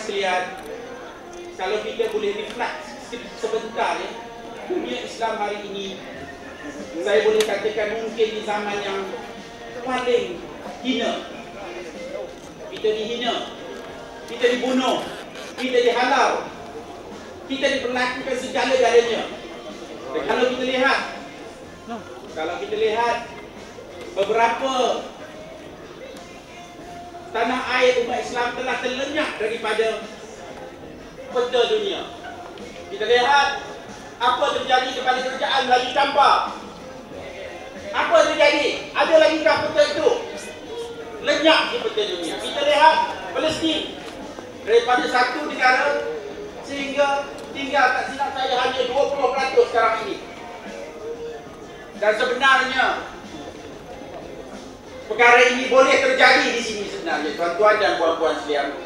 sekalian, kalau kita boleh reflect sebentar ya, dunia Islam hari ini, saya boleh katakan mungkin di zaman yang paling hina. Kita dihina, kita dibunuh, kita dihalau, kita diperlakukan segala-galanya. Dan kalau kita lihat beberapa tanah air umat Islam telah terlenyap daripada peta dunia. Kita lihat apa terjadi kepada kerajaan Melayu Campa. Apa terjadi? Ada lagi kah peta itu? Lenyap di peta dunia. Kita lihat Palestin, daripada satu negara sehingga tinggal tak silap saya hanya 20% sekarang ini. Dan sebenarnya perkara ini boleh terjadi di sini sebenarnya, tuan-tuan dan puan-puan sekalian,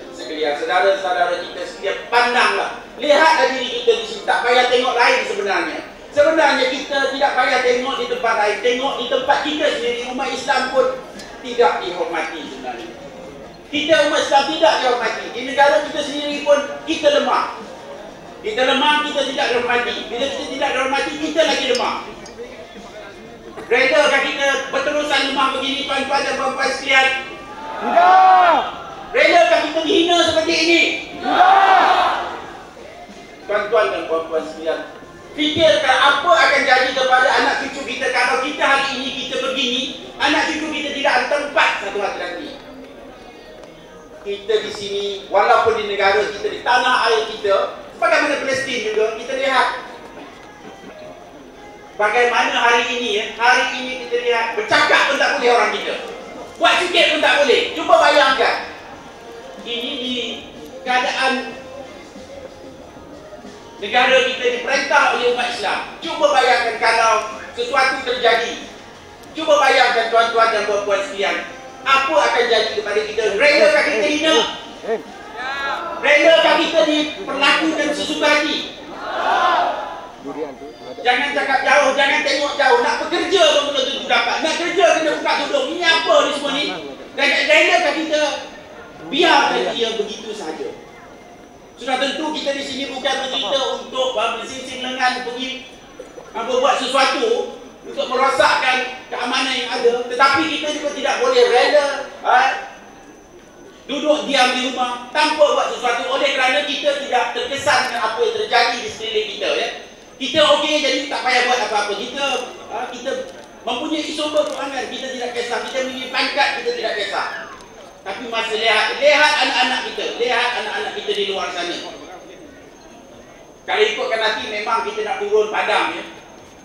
saudara-saudara kita sekalian, pandanglah, lihatlah diri kita di sini, tak payah tengok lain sebenarnya. Sebenarnya kita tidak payah tengok di tempat lain, tengok di tempat kita sendiri. Umat Islam pun tidak dihormati sebenarnya. Kita umat Islam tidak dihormati. Di negara kita sendiri pun kita lemah. Kita lemah, kita tidak dihormati. Bila kita tidak dihormati, kita lagi lemah. Redakah kita berterusan lemah begini, tuan-tuan dan puan-puan sekalian? Tidak. Redakah kita dihina seperti ini? Tidak. Tuan-tuan dan puan-puan sekalian, fikirkan apa akan jadi kepada anak cucu kita kalau kita hari ini kita begini, anak cucu kita tidak ada tempat satu hari nanti. Kita di sini, walaupun di negara kita, di tanah air kita, bagaimana Palestin juga, kita lihat bagaimana hari ini kita lihat bercakap pun tak boleh orang kita, buat sikit pun tak boleh. Cuba bayangkan, ini di keadaan negara kita diperintah oleh umat Islam. Cuba bayangkan kalau sesuatu terjadi. Cuba bayangkan tuan-tuan dan puan-puan sekalian, apa akan jadi kepada kita? Redakah kita hina? Redakah kita diperlakukan sesuka hati? Jangan cakap jauh, jangan tengok jauh. Nak bekerja pun belum tentu dapat. Nak kerja kena buka tudung. Ini apa ni semua ni? Redakah kita biarkan dia begitu saja? Sudah tentu kita di sini bukan bercerita untuk bersingsing lengan pergi buat sesuatu untuk merosakkan keamanan yang ada, tetapi kita juga tidak boleh rela duduk diam di rumah tanpa buat sesuatu, oleh kerana kita tidak terkesan dengan apa yang terjadi di sekeliling kita ya. Kita okey, jadi tak payah buat apa-apa. Kita mempunyai sumber keuangan, kita tidak kisah. Kita mempunyai pangkat, kita tidak kisah. Tapi masa lihat anak-anak kita di luar sana. Kalau ikutkan nanti memang kita nak turun padang ya.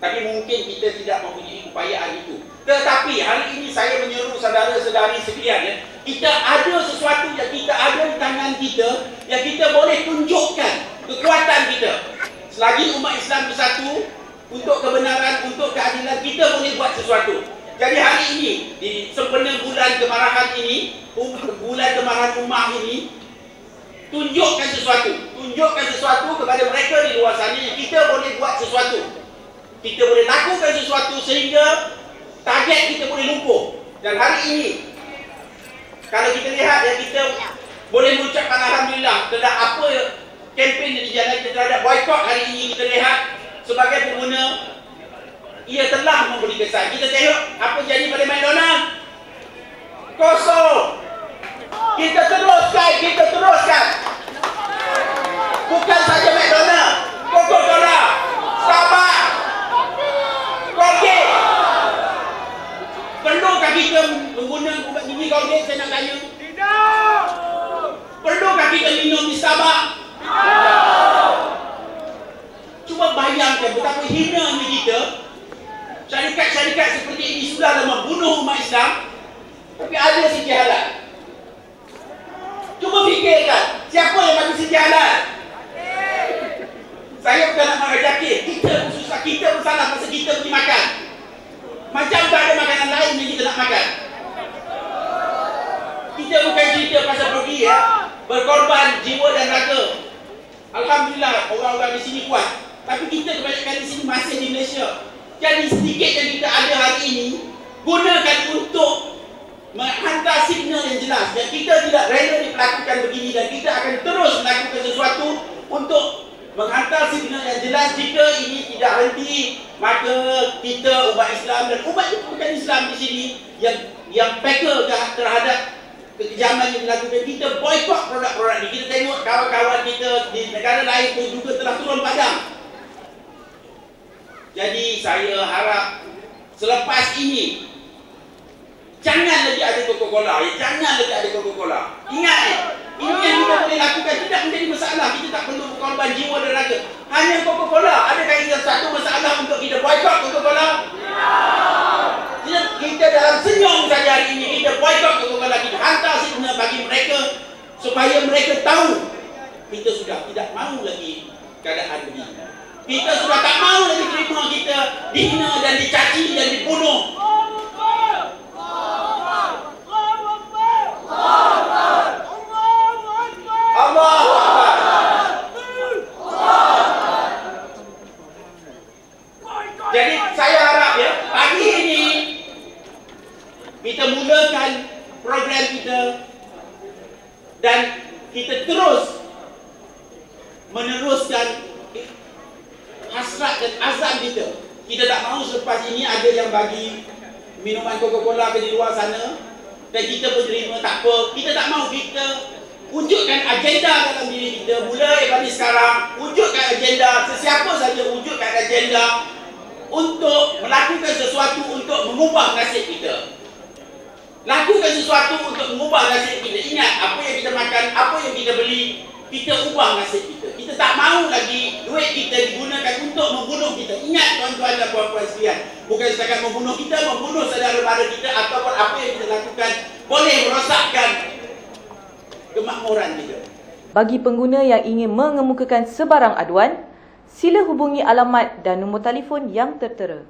Tapi mungkin kita tidak mempunyai upayaan itu. Tetapi hari ini saya menyeru saudara-saudari sekalian ya, kita ada sesuatu yang kita ada di tangan kita, yang kita boleh tunjukkan kekuatan kita. Selagi umat Islam bersatu untuk kebenaran, untuk keadilan, kita boleh buat sesuatu. Jadi hari ini, di sempena bulan kemarahan ini, bulan kemarahan ummah ini, tunjukkan sesuatu kepada mereka di luar sana yang kita boleh buat sesuatu. Kita boleh lakukan sesuatu sehingga target kita boleh lumpuh. Dan hari ini, kalau kita lihat yang kita boleh mengucapkan alhamdulillah terhadap apa kempen yang dijalankan terhadap boykot hari ini, kita lihat sebagai pengguna ia telah memberi kesan. Kita tengok apa jadi pada McDonald. Kosong. Kita teruskan. Bukan saja McDonald, Coca-Cola, Starbucks, Colgate. Perlukah kita menggunakan gigi Colgate, saya nak tanya? Tidak. Perlukah kita minum di Starbucks? Tidak. Cuba bayangkan betapa hinanya kita. Syarikat-syarikat seperti ini sudahlah membunuh umat Islam, tapi ada sisi halal. Cuba fikirkan, siapa yang bagi sisi halal? Saya bukan nak marah Jakir, kita susah, kita bersalah pasal kita pergi makan. Macam tak ada makanan lain yang kita nak makan. Kita bukan cerita pasal pergi ya, berkorban jiwa dan raga. Alhamdulillah orang-orang di sini kuat. Tapi kita kebanyakan di sini masih di Malaysia. Jadi sedikit yang kita ada hari ini, gunakan untuk menghantar signal yang jelas yang kita tidak rela diperlakukan begini, dan kita akan terus melakukan sesuatu untuk menghantar signal yang jelas. Jika ini tidak henti, maka kita umat Islam, dan umat itu bukan Islam di sini, yang backward terhadap kekejaman yang dilakukan, kita boykot produk-produk ini. Kita tengok kawan-kawan kita di negara lain pun juga telah turun padam. Jadi saya harap selepas ini jangan lagi ada Coca-Cola, jangan lagi ada Coca-Cola. Ingat ini yang kita boleh lakukan tidak menjadi masalah. Kita tak perlu berkorban jiwa dan raga hanya Coca-Cola. Adakah ini satu masalah untuk kita boykot Coca-Cola? Kita dalam senyum saja hari ini kita boykot Coca-Cola, kita hantar signal bagi mereka supaya mereka tahu kita sudah tidak mahu lagi keadaan begini. Kita sudah tak mahu lagi terima kita dihina dan dicaci dan dibunuh. Allahu Akbar. Jadi saya harap ya, pagi ini kita mulakan program kita dan kita terus meneruskan hasrat dan azam kita. Kita tak mahu selepas ini ada yang bagi minuman Coca-Cola ke di luar sana dan kita pun terima, tak apa. Kita tak mahu. Kita wujudkan agenda dalam diri kita. Mulai dari sekarang, wujudkan agenda. Sesiapa saja wujudkan agenda untuk melakukan sesuatu untuk mengubah nasib kita. Lakukan sesuatu untuk mengubah nasib kita. Ingat, apa yang kita makan, apa yang kita beli, kita ubah nasib kita. Kita tak mahu lagi duit kita digunakan untuk membunuh kita. Ingat tuan-tuan dan puan-puan sekalian, bukan setakat membunuh kita, membunuh saudara mara kita, ataupun apa yang kita lakukan boleh merosakkan kemakmuran kita. Bagi pengguna yang ingin mengemukakan sebarang aduan, sila hubungi alamat dan nombor telefon yang tertera.